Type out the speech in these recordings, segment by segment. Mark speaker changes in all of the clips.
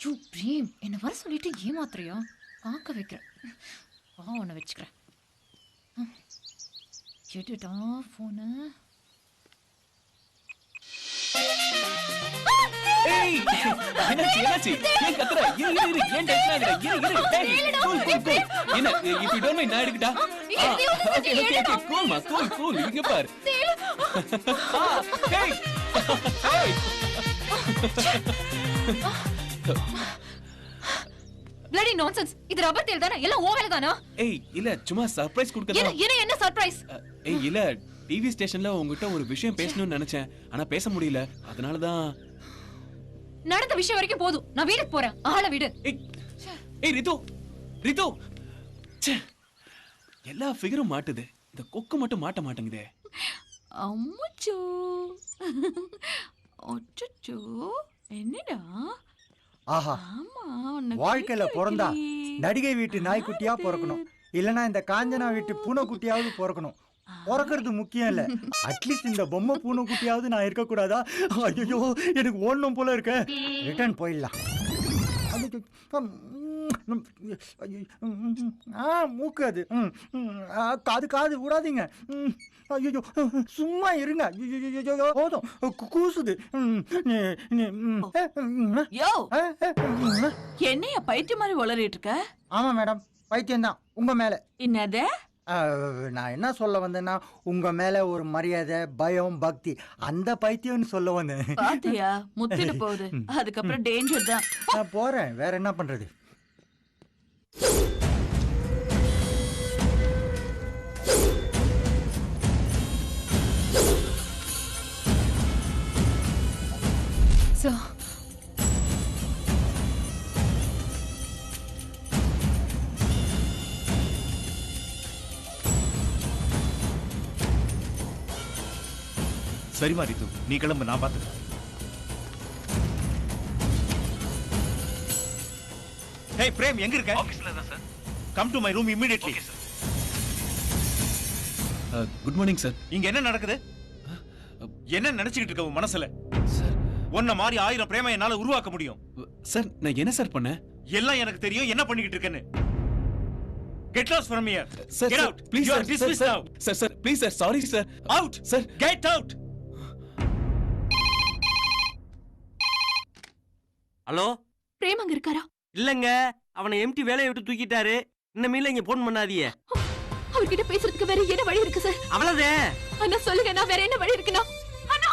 Speaker 1: You frame என்ன வர சொல்லிட்டு ஏமாத்துறியா? பார்க்க வைக்கிறேன். உன்னை வச்சுக்கிறேன். எடுடா போன.
Speaker 2: ஏய் என்னாச்சு ஏன் கத்துற? இரு ஏன் டென்ஷன் ஆகுற? இரு கூல் என்ன if you don't mind நான் எடுக்கட்டா? ஓகே கூல் இங்க பாரு. ஏய்
Speaker 1: bloody nonsense. இது ரப்பர் தேல் தானே? எல்லாம் ஓ வேலை தானா?
Speaker 2: ஏய் இல்ல சும்மா சர்ப்ரைஸ் கொடுக்கறதா.
Speaker 1: என்ன சர்ப்ரைஸ்?
Speaker 2: ஏய் இல்ல டிவி ஸ்டேஷன்ல உங்ககிட்ட ஒரு விஷயம் பேசணும்னு நினைச்சேன். ஆனா பேச முடியல. அதனால தான்
Speaker 1: நடந்த விஷயம் வரைக்கும் போதும். நான் வீட்டுக்கு போறேன். ஆளை விடு.
Speaker 2: ஏய் ரிது ச்சே எல்லா ஃபிகரும் மாட்டுது. இந்த கொக்கு மட்டும் மாட்ட மாட்டேங்குதே.
Speaker 3: அம்முச்சோ அச்சச்சோ என்னடா?
Speaker 4: ஆஹா, வாழ்க்கையில பிறந்தா நடிகை வீட்டு நாய்க்குட்டியா பிறக்கணும், இல்லனா இந்த காஞ்சனா வீட்டு பூனைக்குட்டியாவது பிறக்கணும். பிறக்கிறது முக்கியம் இல்ல, அட்லீஸ்ட் இந்த பொம்மை பூனைக்குட்டியாவது நான் இருக்க கூடாதா? ஐயோ எனக்கு ஓடணும் போல இருக்க. ரிட்டர்ன் போயிடலாம். மூக்கு அது காது விடாதீங்க. ஐயோ சும்மா இருங்க. போதும் கூசுது.
Speaker 3: என்னைய பைத்தியம் மாதிரி வளரிட்டு இருக்க?
Speaker 4: ஆமா மேடம், பைத்தியம் தான் உங்க மேல.
Speaker 3: என்னது?
Speaker 4: நான் என்ன சொல்ல வந்தேன்னா, உங்க மேல ஒரு மரியாதை, பயம், பக்தி, அந்த பைத்தியம்னு சொல்ல வந்தேன்.
Speaker 3: பாத்தியா, முத்திட்டு போகுது. அதுக்கப்புறம் டேஞ்சர் தான்.
Speaker 4: நான் போறேன், வேற என்ன பண்றது?
Speaker 5: சரிமா ரித்து, நீ கிளம்பு, நான் பாத்துக்கிறேன். Hey பிரேம், எங்க இருக்க?
Speaker 6: ஆபீஸ்ல தான் sir.
Speaker 5: Come to my room immediately.
Speaker 6: Okay sir.
Speaker 2: Good morning sir.
Speaker 5: இங்க என்ன நடக்குது? என்ன நினைச்சிட்டு இருக்க உன் மனசுல?
Speaker 2: சார்
Speaker 5: உன்ன மாதிரி 1000 பிரேமை என்னால உருவாக்க முடியும்.
Speaker 2: சார் நான் என்ன சார் பண்ணேன்?
Speaker 5: எல்லாம் எனக்கு தெரியும் என்ன பண்ணிக்கிட்டு இருக்கேன்னு. Get lost from here.
Speaker 2: Sir,
Speaker 5: Get
Speaker 2: sir,
Speaker 5: out.
Speaker 2: please,
Speaker 5: You are
Speaker 2: sir,
Speaker 5: dismissed
Speaker 2: sir,
Speaker 5: now.
Speaker 2: Sir, please, sir, sorry, sir.
Speaker 5: Out.
Speaker 2: Sir,
Speaker 5: get out.
Speaker 7: Hello,
Speaker 3: Prem அங்க இருக்காரா?
Speaker 7: இல்லங்க, அவனை எம்டி வேலையை விட்டு தூக்கிட்டாரு. இன்னமேல இங்க போன் பண்ணாதீங்க.
Speaker 3: அவர்கிட்ட பேசுறதுக்கு வேற என்ன வழி இருக்கு சார்?
Speaker 7: அவ்வளவுதே.
Speaker 3: அண்ணா சொல்லுங்க, நான் வேற என்ன வழி இருக்குனா? அண்ணா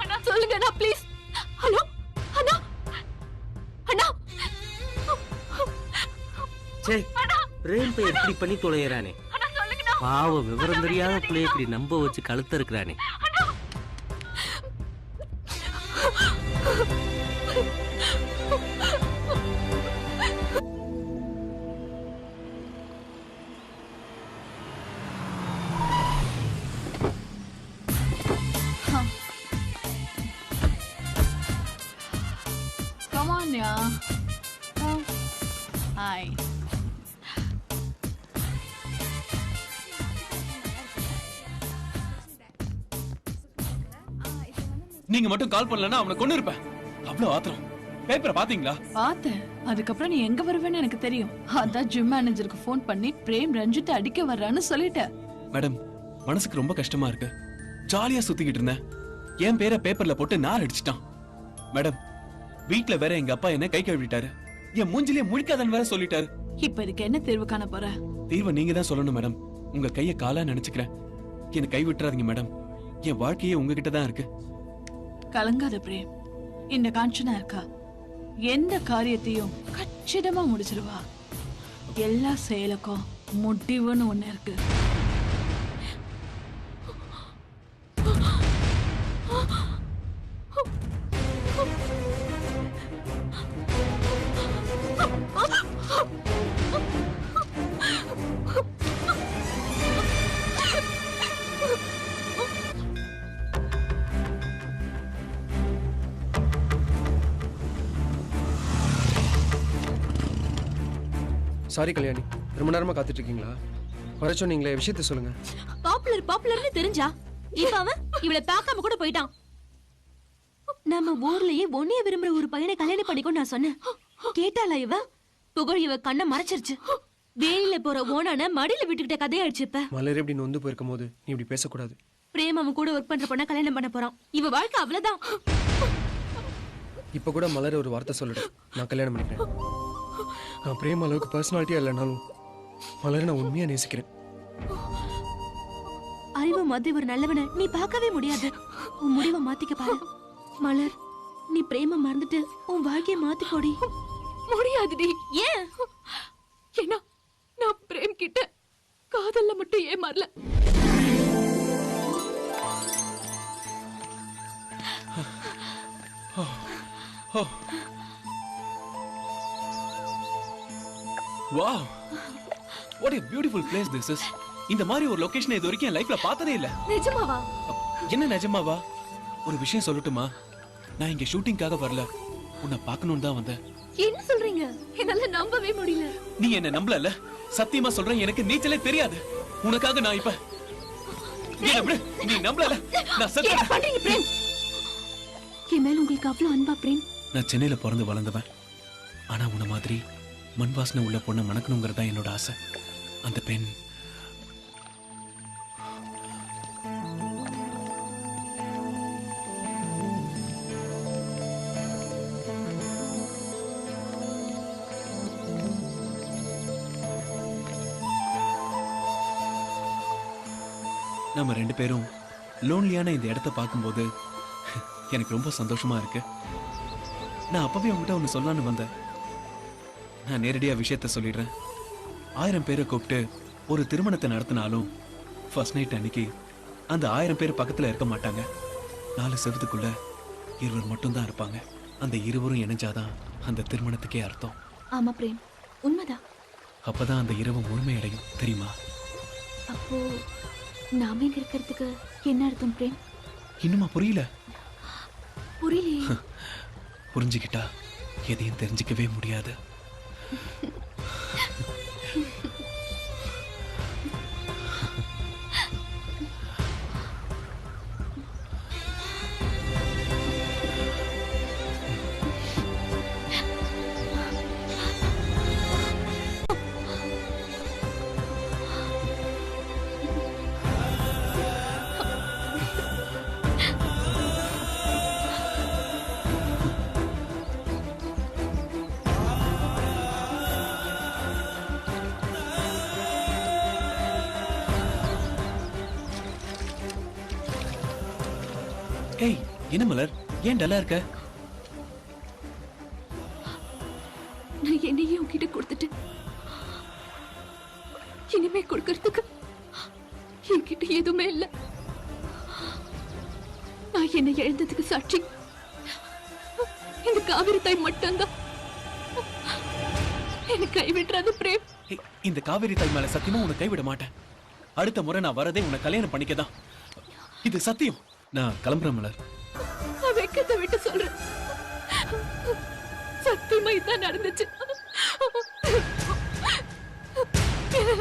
Speaker 3: அண்ணா சொல்லுங்க அண்ணா, ப்ளீஸ். ஹலோ அண்ணா அண்ணா.
Speaker 7: சே, பிரேம் பை எப்படி பண்ணி தொலையறானே. பாவ விவரம் தெரியாத பிள்ளை இப்படி நம்ப வச்சு கழுத்த இருக்கிறானே.
Speaker 3: Come on, yeah. Hi.
Speaker 2: நீங்க மட்டும் கால் பண்ணலன்னா அவனை கொண்டு இருப்பேன். அவ்வளவு ஆத்திரம். பேப்பரை பாத்தீங்களா?
Speaker 3: பார்த்தேன். அதுக்கப்புறம் நீ எங்க வருவேன்னு எனக்கு தெரியும். அதான் ஜிம் மேனேஜருக்கு ஃபோன் பண்ணி பிரேம் ரஞ்சித்தை அடிக்க வர்றான்னு சொல்லிட்டேன்.
Speaker 2: மேடம், மனசுக்கு ரொம்ப கஷ்டமா இருக்கு. ஜாலியா சுத்திக்கிட்டு இருந்தேன். என் பேரை பேப்பர்ல போட்டு நார் அடிச்சிட்டான். மேடம், வீட்ல வேற எங்க அப்பா என்ன கை கழுவிட்டாரு. என் மூஞ்சிலே முழிக்காதன்னு வேற சொல்லிட்டாரு.
Speaker 3: இப்ப இதுக்கு என்ன தீர்வு காண போற?
Speaker 2: தீர்வை நீங்க தான் சொல்லணும் மேடம். உங்க கைய காலா நினைச்சுக்கிறேன். என்ன கை விட்டுறாதீங்க மேடம். என் வாழ்க்கையே உங்ககிட்ட தான் இருக்கு.
Speaker 3: கலங்காத பிரேம், இந்த காஞ்சனா இருக்கா, எந்த காரியத்தையும் கச்சிதமா முடிச்சிருவா. எல்லா செயலுக்கும் முடிவுன்னு ஒண்ணு இருக்கு.
Speaker 8: சாரி கல்யாணி, ரொம்ப நேரமா காத்துட்டு இருக்கீங்களா? வர சொன்னீங்களே, விஷயத்த சொல்லுங்க.
Speaker 9: பாப்புலர்னு தெரிஞ்சா இப்ப அவன் இவளை பார்க்காம கூட போயிட்டான்.
Speaker 3: நம்ம ஊர்லயே ஒன்னைய விரும்புற ஒரு பையனை கல்யாணம் பண்ணிக்கோ நான் சொன்னேன். கேட்டாளா இவ? புகழ் இவ கண்ணை மறைச்சிருச்சு. வேலையில போற ஓனான மடியில விட்டுக்கிட்ட கதையாயிடுச்சு. இப்ப
Speaker 8: மலர் இப்படி நொந்து போயிருக்கும் போது நீ இப்படி பேசக்கூடாது.
Speaker 3: பிரேம் அவன் கூட ஒர்க் பண்ற பொண்ண கல்யாணம் பண்ண போறான். இவ வாழ்க்கை அவ்வளவுதான்.
Speaker 8: இப்ப கூட மலர் ஒரு வார்த்தை சொல்லிடு, நான் கல்யாணம் பண்ணிக்கிறேன். நான் பிரேம் அளவுக்கு பர்சனாலிட்டியா இல்லைனாலும் மலரை நான் உண்மையா நேசிக்கிறேன்.
Speaker 3: அறிவு மாதிரி ஒரு நல்லவனை நீ பார்க்கவே முடியாது. உன் முடிவை மாத்திக்க பாரு. மலர், நீ பிரேம மறந்துட்டு உன் வாழ்க்கைய மாத்திக்கோடி.
Speaker 6: முடியாதுடி.
Speaker 3: ஏன்?
Speaker 6: ஏன்னா நான் பிரேம் கிட்ட காதல்ல மட்டும் ஏமாறல.
Speaker 2: Wow, what a beautiful place this is. இந்த மாதிரி ஒரு லொகேஷன் இது வரைக்கும் என் லைஃப்ல பார்த்ததே இல்ல.
Speaker 6: நிஜமாவா?
Speaker 2: என்ன நிஜமாவா? ஒரு விஷயம் சொல்லட்டுமா? நான் இங்க ஷூட்டிங்காக வரல, உன்னை பார்க்கணும்னு தான் வந்தேன்.
Speaker 6: என்ன சொல்றீங்க? என்னால நம்பவே முடியல.
Speaker 2: நீ என்ன நம்பலல? சத்தியமா சொல்றேன், எனக்கு நீச்சலே தெரியாது. உனக்காக நான் இப்ப என்ன விடு, நீ நம்பலல? நான்
Speaker 6: என்ன
Speaker 2: செத்துறேன்.
Speaker 6: பண்றீங்க பிரேம்? என் மேல உங்களுக்கு அவ்வளவு அன்பா பிரேம்?
Speaker 2: நான் சென்னையில பிறந்து வளர்ந்தவன். ஆனா உன்ன மாதிரி மண் வாசனை உள்ள பொண்ணை மணக்கணுங்கிறது தான் என்னோட ஆசை. அந்த பெண் நம்ம ரெண்டு பேரும் லோன்லியான இந்த இடத்த பார்க்கும்போது எனக்கு ரொம்ப சந்தோஷமா இருக்கு. நான் அப்பவே உங்ககிட்ட ஒன்று சொல்லலான்னு வந்தேன். நான் நேரடியா விஷயத்த சொல்லிடுறேன். 1000 பேரை கூப்பிட்டு ஒரு திருமணத்தை நடத்தினாலும் ஃபர்ஸ்ட் நைட் அன்னைக்கு அந்த 1000 பேர் பக்கத்துல இருக்க மாட்டாங்க. 4 செவத்துக்குள்ள இருவர் மட்டும்தான் இருப்பாங்க. அந்த இருவரும் இணைஞ்சாதான் அந்த திருமணத்துக்கே அர்த்தம்.
Speaker 3: ஆமா பிரேம், உண்மைதான்.
Speaker 2: அப்பதான் அந்த இரவு முழுமையடையும், தெரியுமா?
Speaker 3: அப்போ நாம இங்க இருக்கிறதுக்கு என்ன அர்த்தம் பிரேம்?
Speaker 2: இன்னுமா புரியல?
Speaker 3: புரியலையே.
Speaker 2: புரிஞ்சுக்கிட்டா எதையும் தெரிஞ்சுக்கவே முடியாது. ஏய், என்ன மலர், ஏன் டல்லா இருக்க?
Speaker 6: நான் என்னையே உன்கிட்ட கொடுத்துட்டு இனிமே கொடுக்கறதுக்கு என்கிட்ட எதுவுமே இல்ல. நான் என்னை எழுந்ததுக்கு சாட்சி இந்த காவிரி தாய் மட்டும்தான். என்னை கைவிட்டுறாது பிரேம்.
Speaker 2: ஏய், இந்த காவேரி தாய் மேல சத்தியமா உன்னை கைவிட மாட்டேன். அடுத்த முறை நான் வரதே உன்னை கல்யாணம் பண்ணிக்கதான். இது சத்தியம். நான் கிளம்புறேன் மலர்.
Speaker 6: நான் வெக்கத்தை விட்டு சொல்றேன், சத்தியமா இதான் நடந்துச்சு.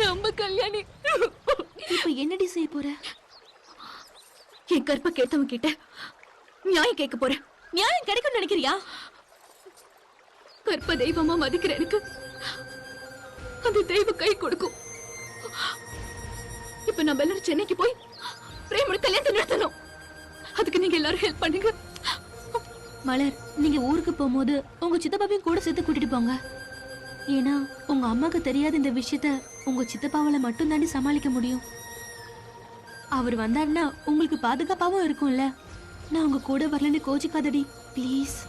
Speaker 6: நம்ம கல்யாணி.
Speaker 3: இப்ப என்னடி செய்ய போற?
Speaker 6: என் கற்ப கேட்டவங்க கிட்ட நியாயம் கேட்க போறேன்.
Speaker 3: நியாயம் கிடைக்கும் நினைக்கிறியா?
Speaker 6: கற்ப தெய்வமா மதிக்கிற எனக்கு அந்த தெய்வம் கை கொடுக்கும். இப்ப நம்ம எல்லாரும் சென்னைக்கு போய் பிரேமோட கல்யாணத்தை நடத்தணும். அதுக்கு நீங்க எல்லாரும் ஹெல்ப் பண்ணுங்க.
Speaker 3: மலர், நீங்க ஊருக்கு போகும்போது உங்க சித்தப்பாவையும் கூட சேர்த்து கூட்டிட்டு போங்க. ஏன்னா உங்க அம்மாக்கு தெரியாத இந்த விஷயத்த உங்க சித்தப்பாவால மட்டும் தாண்டி சமாளிக்க முடியும். அவர் வந்தாருன்னா உங்களுக்கு பாதுகாப்பாவும் இருக்கும்ல. நான் உங்க கூட வரலன்னு கோச்சிக்காதடி ப்ளீஸ்.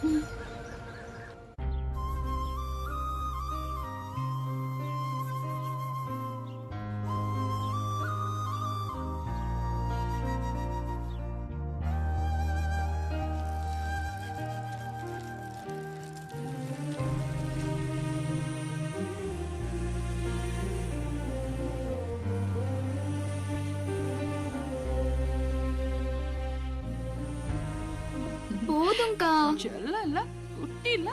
Speaker 6: போதும்க்கா.
Speaker 1: செல்லம் இல்ல, குட்டி இல்ல.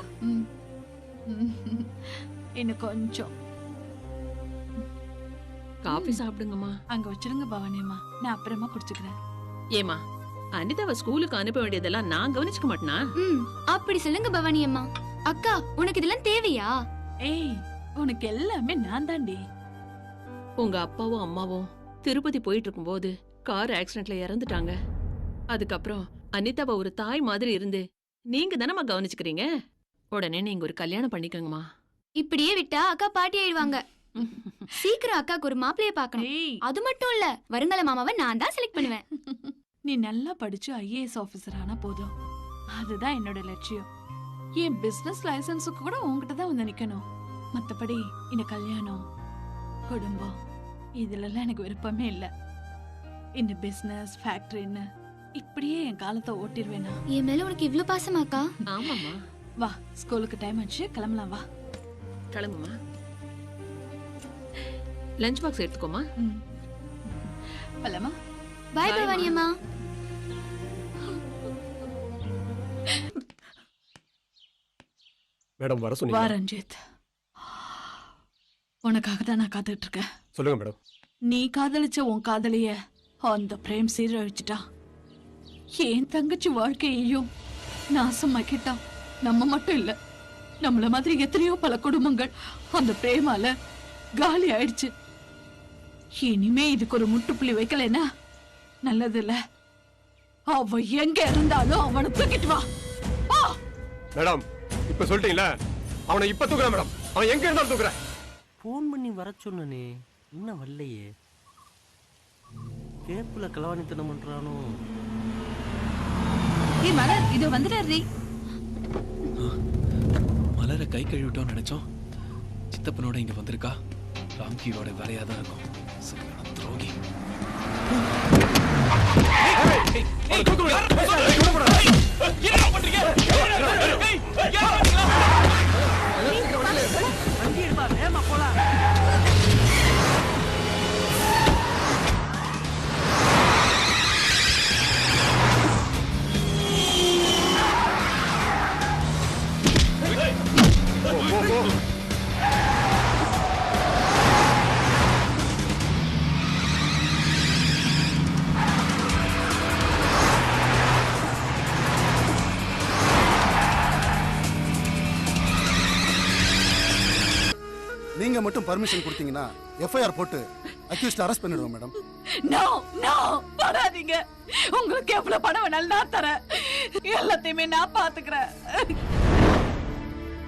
Speaker 1: இன்னும் கொஞ்சம்
Speaker 9: காஃபி சாப்பிடுங்கம்மா.
Speaker 1: அங்க வச்சிருங்க பவானியம்மா, நான் அப்புறமா குடிச்சுக்கிறேன்.
Speaker 9: ஏமா அனிதாவை ஸ்கூலுக்கு அனுப்ப வேண்டியதெல்லாம் நான் கவனிச்சுக்க மாட்டேனா?
Speaker 3: அப்படி சொல்லுங்க பவானி அம்மா. அக்கா உனக்கு இதெல்லாம் தேவையா?
Speaker 6: ஏய், உனக்கு எல்லாமே நான் தாண்டி.
Speaker 9: உங்க அப்பாவும் அம்மாவும் திருப்பதி போயிட்டு இருக்கும்போது கார் ஆக்சிடென்ட்ல இறந்துட்டாங்க. அதுக்கப்புறம் அனிதாவை ஒரு தாய் மாதிரி இருந்து நீங்க தானம்மா கவனிச்சுக்கிறீங்க. உடனே நீங்க ஒரு கல்யாணம் பண்ணிக்கோங்கம்மா.
Speaker 3: இப்படியே விட்டா அக்கா பாட்டி ஆயிடுவாங்க. சீக்கிரம் அக்காக்கு ஒரு மாப்பிளைய பார்க்கணும்.
Speaker 6: ஏய்,
Speaker 3: அது மட்டும் இல்ல, வருங்கால மாமாவை நான் தான் செலக்ட் பண்ணுவேன்.
Speaker 6: நீ நல்லா படிச்சு ஐஏஎஸ் ஆபீசர் ஆனா போதும். அதுதான் என்னோட லட்சியம். என் பிசினஸ் லைசன்ஸுக்கு கூட உன்கிட்ட தான் வந்து நிக்கணும். மத்தபடி இந்த கல்யாணம், குடும்பம் இதுலலாம் எனக்கு விருப்பமே இல்ல. இந்த பிசினஸ் ஃபேக்டரின்னு இப்படியே என் காலத்தை ஓட்டிடுவேனா?
Speaker 3: என் மேல உனக்கு இவ்ளோ பாசமாக்கா?
Speaker 9: ஆமாம்மா.
Speaker 6: வா, ஸ்கூலுக்கு டைம் ஆச்சு, கிளம்பலாம் வா.
Speaker 9: கிளம்புமா. லஞ்ச் பாக்ஸ் எடுத்துக்கோமா.
Speaker 6: பலமா.
Speaker 3: பாய் பவானி அம்மா.
Speaker 8: மேடம் வர
Speaker 6: வா
Speaker 8: சொன்னீங்க.
Speaker 6: ரஞ்சித், உனக்காக தான் நான் காத்துட்டு இருக்கேன்.
Speaker 8: சொல்லுங்க மேடம்.
Speaker 6: நீ காதலிச்ச உன் காதலிய அந்த பிரேம் சீரழிச்சிட்டான். என் தங்கச்சி வாழ்க்கையையும் நாசமாக்கிட்டான். நம்ம மட்டும் இல்ல, நம்மள மாதிரி எத்தனையோ பல குடும்பங்கள் அந்த பிரேமால காலி ஆயிடுச்சு. இனிமே இதுக்கு ஒரு முட்டுப்புள்ளி வைக்கலன்னா நல்லது இல்ல. அவ எங்க இருந்தாலும் அவனை தூக்கிட்டு வா.
Speaker 8: மேடம் இப்ப சொல்லிட்டீங்களா? அவனை இப்ப தூக்குறேன் மேடம். அவன் எங்க இருந்தாலும் தூக்குறேன்.
Speaker 7: ஃபோன் பண்ணி வர சொன்னனே, இன்னும் வரலையே. கேப்புல கலவாணித்தனம் பண்றானோ?
Speaker 6: ஏய் மலர், இது வந்துடுறீ.
Speaker 2: மலரை கை கழுவிட்டோம்னு நினைச்சோம். சித்தப்பனோட இங்க வந்திருக்கா. ராம்கியோட வேலையா தான் இருக்கும். சரியான துரோகி.
Speaker 10: நீங்க மட்டும் பர்மிஷன் கொடுத்தீங்கன்னா எஃப்ஐஆர் போட்டு அக்யூஸ்ட் அரெஸ்ட் பண்ணிடுவோம் மேடம்.
Speaker 6: நோ நோ, பண்ணாதீங்க. உங்களுக்கு எவ்வளவு பணம் வேணாலும் நான் தரேன். எல்லாத்தையுமே நான் பாத்துக்கிறேன்.